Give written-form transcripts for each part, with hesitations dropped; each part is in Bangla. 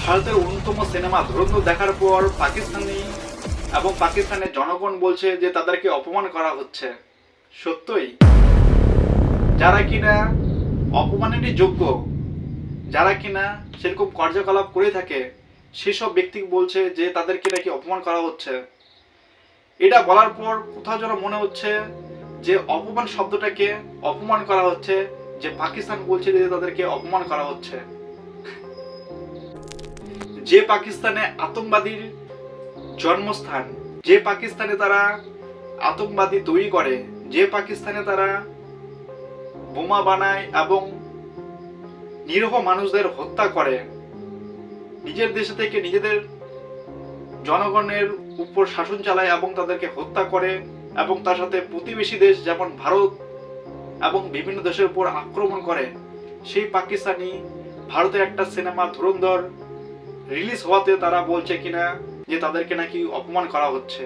ভারতের অন্যতম সিনেমা ধুরন্ধর দেখার পর পাকিস্তানের জনগণ বলছে যে তাদেরকে অপমান করা হচ্ছে। সত্যই যারা কিনা অপমানেরই যোগ্য, যারা কিনা সেরকম কার্যকলাপ করে থাকে, সেসব ব্যক্তি বলছে যে তাদেরকে নাকি অপমান করা হচ্ছে। এটা বলার পর কোথাও যেন মনে হচ্ছে যে অপমান শব্দটাকে অপমান করা হচ্ছে, যে পাকিস্তান বলছে যে তাদেরকে অপমান করা হচ্ছে। যে পাকিস্তানে আতঙ্কবাদীর জন্মস্থান, যে পাকিস্তানে তারা আতঙ্কবাদী তৈরি করে, যে পাকিস্তানে তারা বোমা বানায় এবং নিরীহ মানুষদের হত্যা করে, নিজের দেশে থেকে নিজেদের জনগণের উপর শাসন চালায় এবং তাদেরকে হত্যা করে, এবং তার সাথে প্রতিবেশী দেশ যেমন ভারত এবং বিভিন্ন দেশের উপর আক্রমণ করে, সেই পাকিস্তানি ভারতের একটা সিনেমা ধুরন্ধর রিলিজ হওয়াতে তারা বলছে কিনা যে তাদেরকে নাকি অপমান করা হচ্ছে।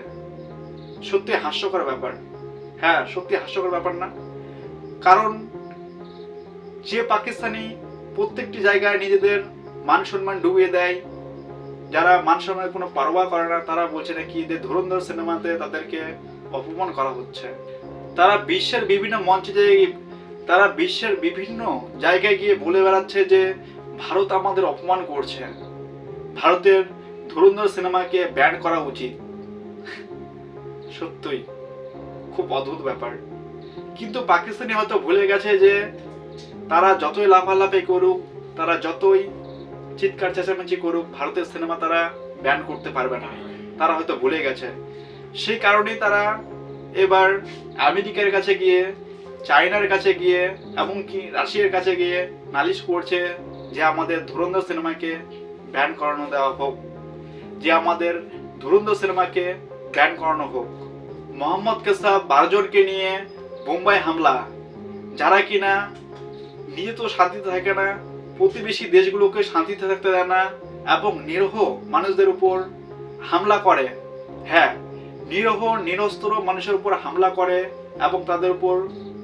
সত্যি হাস্যকর ব্যাপার। হ্যাঁ, সত্যি হাস্যকর ব্যাপার না? কারণ যে পাকিস্তানি প্রত্যেকটি জায়গায় নিজেদের মান সম্মান ডুবিয়ে দেয়, যারা মান সম্মানের কোনো পারোয়া করে না, তারা বলছে নাকি যে ধুরন্ধর সিনেমাতে তাদেরকে অপমান করা হচ্ছে। তারা বিশ্বের বিভিন্ন জায়গায় গিয়ে বলে বেড়াচ্ছে যে ভারত আমাদের অপমান করছে, ভারতের ধুরন্ধর সিনেমাকে ব্যান করা উচিত। সত্যই খুব অদ্ভুত ব্যাপার। কিন্তু পাকিস্তানি হয়তো ভুলে গেছে যে তারা যতই লাফালাফি করুক, তারা যতই চিৎকার চেঁচামেচি করুক, ভারতের সিনেমা তারা ব্যান করতে পারবে না। তারা হয়তো ভুলে গেছে। সেই কারণেই তারা এবার আমেরিকার কাছে গিয়ে, চায়নার কাছে গিয়ে, এমনকি রাশিয়ার কাছে গিয়ে নালিশ করছে যে আমাদের ধুরন্ধর সিনেমাকে ব্যান করানো দেওয়া হোক, যে আমাদের ধুরন্ধর সিনেমাকে ব্যান করানো হোক। মোহাম্মদ কেসাব 12 জনকে নিয়ে বোম্বাই হামলা, যারা কিনা নিজে তো শান্তিতে থাকে না, প্রতিবেশী দেশগুলোকে শান্তিতে থাকতে দেয় না, এবং নিরীহ মানুষদের উপর হামলা করে। হ্যাঁ, নিরীহ নিরস্ত্র মানুষের উপর হামলা করে এবং তাদের উপর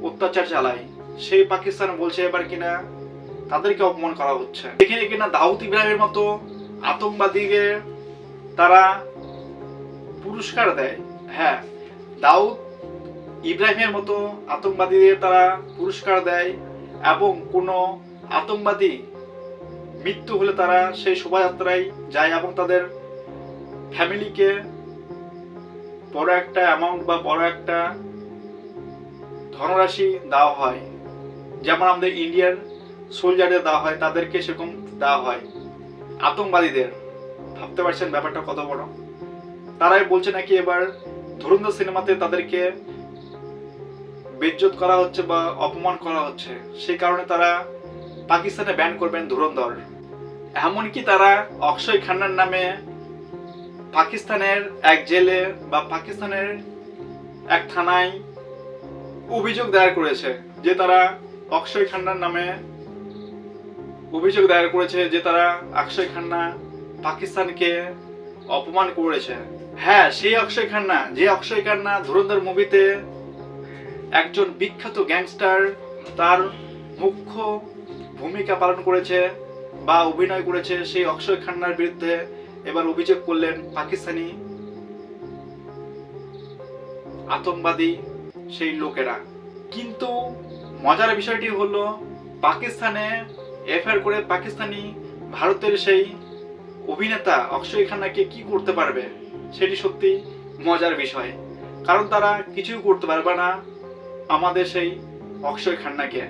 অত্যাচার চালায়। সেই পাকিস্তান বলছে এবার কিনা তাদেরকে অপমান করা হচ্ছে। এখানে কিনা দাউদ ইব্রাহিমের মতো আতঙ্কবাদীকে তারা পুরস্কার দেয়। হ্যাঁ, দাউদ ইব্রাহিমের মতো আতঙ্কবাদীদের তারা পুরস্কার দেয়, এবং কোনো আতঙ্কবাদী মৃত্যু হলে তারা সেই শোভাযাত্রায় যায় এবং তাদের ফ্যামিলিকে বড় একটা অ্যামাউন্ট বা বড় একটা ধনরাশি দেওয়া হয়, যেমন আমাদের ইন্ডিয়ার সোলজারদের দেওয়া হয়, তাদেরকে সেরকম দেওয়া হয়। আতঙ্কবাদীদের ভাবতে পারছেন ব্যাপারটা কত বড়? তারাই বলছে নাকি এবার ধুরন্ধর সিনেমাতে তাদেরকে বেইজ্জত করা হচ্ছে বা অপমান করা হচ্ছে, সেই কারণে তারা পাকিস্তানে ব্যান করবেন ধুরন্ধর। এমনকি তারা অক্ষয় খান্নার নামে পাকিস্তানের এক জেলে বা পাকিস্তানের এক থানায় অভিযোগ দায়ের করেছে যে তারা অক্ষয় খান্নার নামে অভিযোগ দায়ের করেছে যে তারা অক্ষয় খান্না পাকিস্তানকে অপমান করেছে। হ্যাঁ, সেই অক্ষয় খান্না, যে অক্ষয় খান্না ধুরন্ধর মুভিতে একজন বিখ্যাত গ্যাংস্টার, তার মুখ্য ভূমিকা পালন করেছে বা অভিনয় করেছে, সেই অক্ষয় খান্নার বিরুদ্ধে এবার অভিযোগ করলেন পাকিস্তানি আতঙ্কবাদী সেই লোকেরা। কিন্তু মজার বিষয়টি হলো, পাকিস্তানে এফআইআর করে পাকিস্তানি ভারতের সেই অভিনেতা অক্ষয় খান্নাকে কি করতে পারবে, সেটি সত্যি মজার বিষয়। কারণ তারা কিছুই করতে পারবে না আমাদের সেই অক্ষয় খান্নাকে।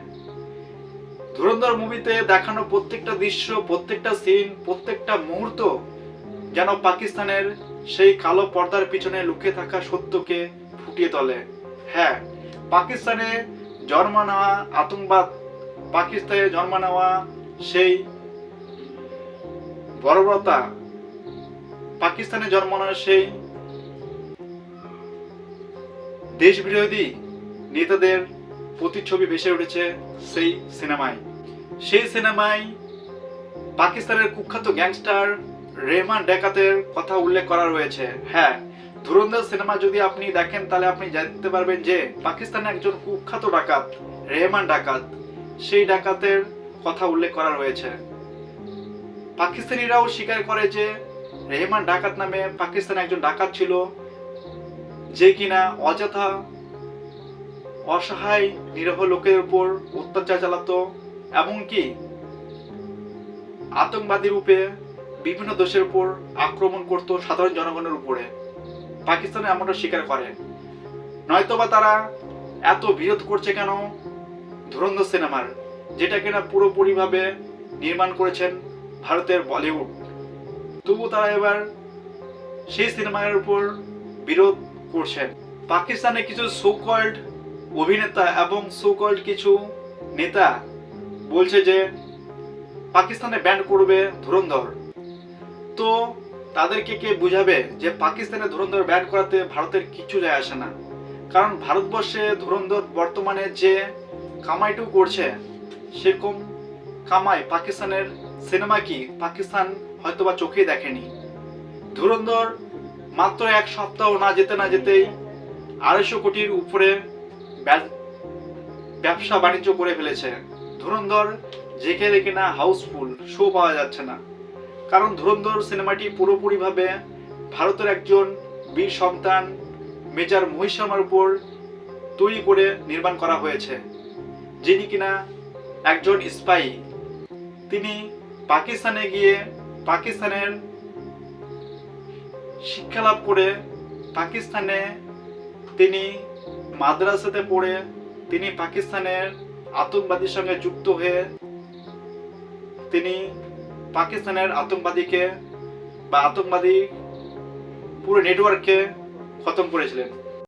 ধুরন্ধর মুভিতে দেখানো প্রত্যেকটা দৃশ্য, প্রত্যেকটা সিন, প্রত্যেকটা মুহূর্ত যেন পাকিস্তানের সেই কালো পর্দার পিছনে লুকিয়ে থাকা সত্যকে ফুটিয়ে তোলে। হ্যাঁ, পাকিস্তানে জন্ম নেওয়া আতঙ্কবাদ, পাকিস্তানে জন্ম নেওয়া সেই বর্বরতা, পাকিস্তানে জন্ম নেওয়া সেই দেশবিরোধী নেতাদের প্রতিচ্ছবি ভেসে উঠেছে সেই সিনেমায়। সেই সিনেমায় পাকিস্তানের কুখ্যাত গ্যাংস্টার রেহমান ডাকাতের কথা উল্লেখ করা রয়েছে। হ্যাঁ, ধুরন্ধর সিনেমা যদি আপনি দেখেন তাহলে আপনি জানতে পারবেন যে পাকিস্তানে একজন কুখ্যাত ডাকাত রেহমান ডাকাত, সেই ডাকাতের কথা উল্লেখ করা রয়েছে। পাকিস্তানিরাও স্বীকার করে যে রেহমান ডাকাত নামে পাকিস্তানে একজন ডাকাত ছিল, যে কিনা অযথা অসহায় নিরীহ লোকের উপর অত্যাচার চালাতো, এমনকি আতঙ্কবাদী রূপে বিভিন্ন দেশের উপর আক্রমণ করত সাধারণ জনগণের উপরে। পাকিস্তানে এমনটা স্বীকার করে। নয়তোবা তারা এত বিরোধ করছে কেন ধুরন্ধর সিনেমার, যেটা কিনা পুরোপুরিভাবে নির্মাণ করেছেন ভারতের বলিউড। তবু তারা এবার সেই সিনেমার উপর বিরোধ করছেন। পাকিস্তানে কিছু সোকল্ড অভিনেতা এবং সোকল্ড কিছু নেতা বলছে যে পাকিস্তানে ব্যান করবে ধুরন্ধর। তো তাদেরকে কে বুঝাবে যে পাকিস্তানে ধুরন্ধর ব্যান করাতে ভারতের কিছু যায় আসে না, কারণ ভারতবর্ষে ধুরন্ধর বর্তমানে যে কামাইটুকু করছে সেরকম কামাই পাকিস্তানের সিনেমা কি পাকিস্তান হয়তোবা চোখেই দেখেনি। ধুরন্ধর মাত্র এক সপ্তাহ না যেতেই 250 কোটির উপরে ব্যবসা বাণিজ্য করে ফেলেছে। ধুরন্ধর যেখানে কিনা হাউসফুল, শো পাওয়া যাচ্ছে না, কারণ ধুরন্ধর সিনেমাটি পুরোপুরিভাবে ভারতের একজন বীর সন্তান মেজর মোহিত শর্মার উপর তৈরি করে নির্মাণ করা হয়েছে, যিনি কিনা একজন স্পাই। তিনি পাকিস্তানে গিয়ে পাকিস্তানের শিক্ষা লাভ করে পাকিস্তানে তিনি মাদ্রাসাতে পড়ে তিনি পাকিস্তানের আতঙ্কবাদীর সঙ্গে যুক্ত হয়ে তিনি পাকিস্তানের আতঙ্কবাদীকে বা আতঙ্কবাদী পুরো নেটওয়ার্ককে খতম করেছিলেন।